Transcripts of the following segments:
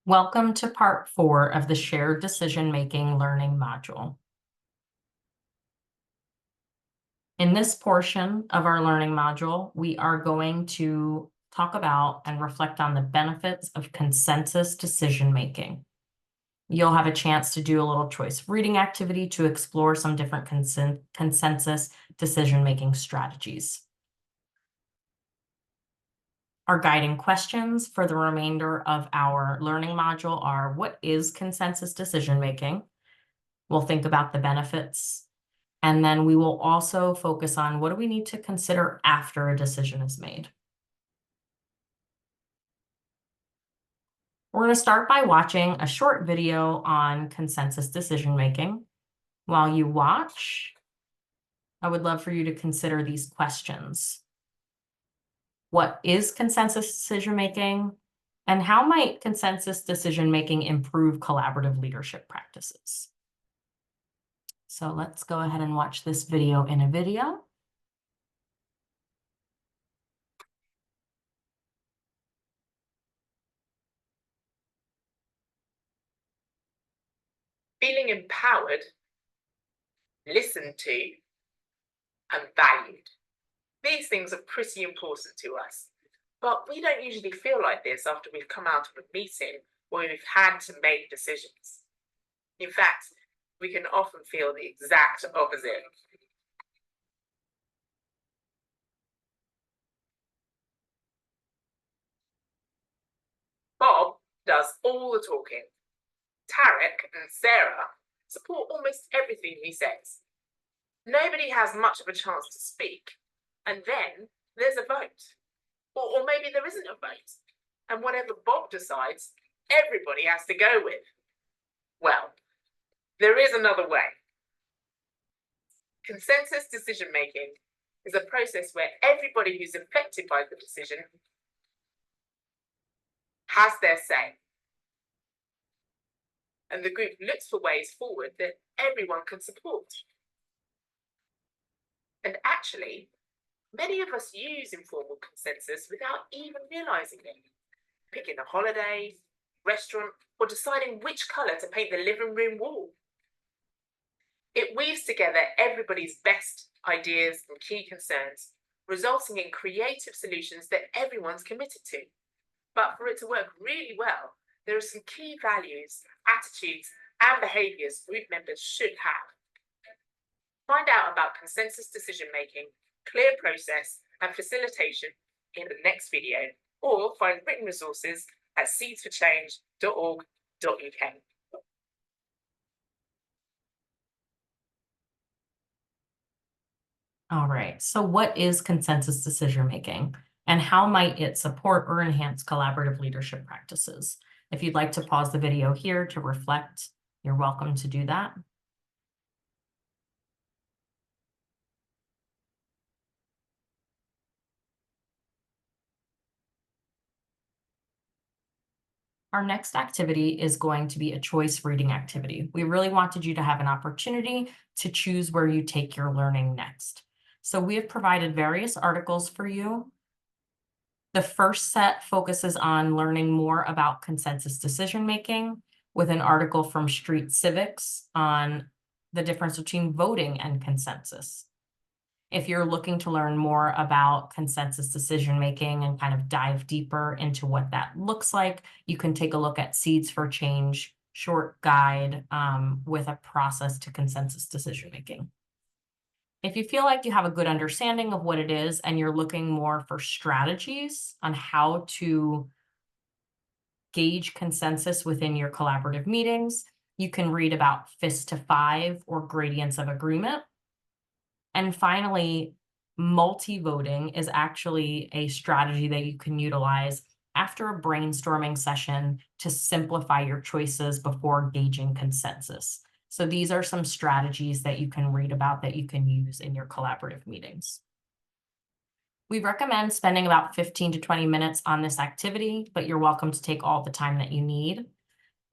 Welcome to part 4 of the Shared Decision-Making Learning module. In this portion of our learning module, we are going to talk about and reflect on the benefits of consensus decision-making. You'll have a chance to do a little choice reading activity to explore some different consensus decision-making strategies. Our guiding questions for the remainder of our learning module are: what is consensus decision-making? We'll think about the benefits, and then we will also focus on what do we need to consider after a decision is made. We're going to start by watching a short video on consensus decision-making. While you watch, I would love for you to consider these questions. What is consensus decision-making, and how might consensus decision-making improve collaborative leadership practices? So let's go ahead and watch this video in a video. Feeling empowered, listened to, and valued. These things are pretty important to us, but we don't usually feel like this after we've come out of a meeting where we've had to make decisions. In fact, we can often feel the exact opposite. Bob does all the talking. Tarek and Sarah support almost everything he says. Nobody has much of a chance to speak, and then there's a vote. Or maybe there isn't a vote, and whatever Bob decides, everybody has to go with. Well, there is another way. Consensus decision-making is a process where everybody who's affected by the decision has their say. And the group looks for ways forward that everyone can support. And actually, many of us use informal consensus without even realizing it. Picking a holiday, restaurant, or deciding which color to paint the living room wall. It weaves together everybody's best ideas and key concerns, resulting in creative solutions that everyone's committed to. But for it to work really well, there are some key values, attitudes, and behaviors group members should have. Find out about consensus decision-making, clear process, and facilitation in the next video, or find written resources at seedsforchange.org.uk. All right, so what is consensus decision-making, and how might it support or enhance collaborative leadership practices? If you'd like to pause the video here to reflect, you're welcome to do that. Our next activity is going to be a choice reading activity. We really wanted you to have an opportunity to choose where you take your learning next. So we have provided various articles for you. The first set focuses on learning more about consensus decision-making with an article from Street Civics on the difference between voting and consensus. If you're looking to learn more about consensus decision-making and kind of dive deeper into what that looks like, you can take a look at Seeds for Change short guide with a process to consensus decision-making. If you feel like you have a good understanding of what it is and you're looking more for strategies on how to gauge consensus within your collaborative meetings, you can read about Fist to Five or Gradients of Agreement. And finally, multi-voting is actually a strategy that you can utilize after a brainstorming session to simplify your choices before gauging consensus. So these are some strategies that you can read about that you can use in your collaborative meetings. We recommend spending about 15 to 20 minutes on this activity, but you're welcome to take all the time that you need.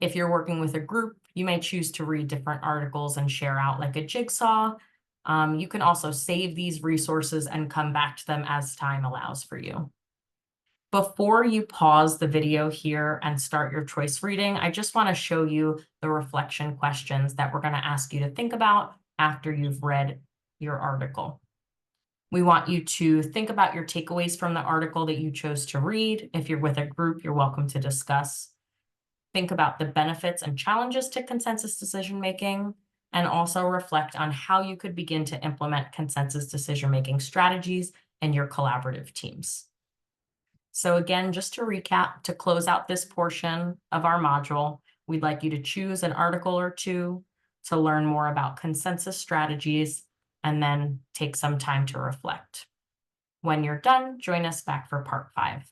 If you're working with a group, you may choose to read different articles and share out like a jigsaw. You can also save these resources and come back to them as time allows for you. Before you pause the video here and start your choice reading, I just want to show you the reflection questions that we're going to ask you to think about after you've read your article. We want you to think about your takeaways from the article that you chose to read. If you're with a group, you're welcome to discuss. Think about the benefits and challenges to consensus decision-making, and also reflect on how you could begin to implement consensus decision-making strategies in your collaborative teams. So again, just to recap, to close out this portion of our module, we'd like you to choose an article or two to learn more about consensus strategies, and then take some time to reflect. When you're done, join us back for part 5.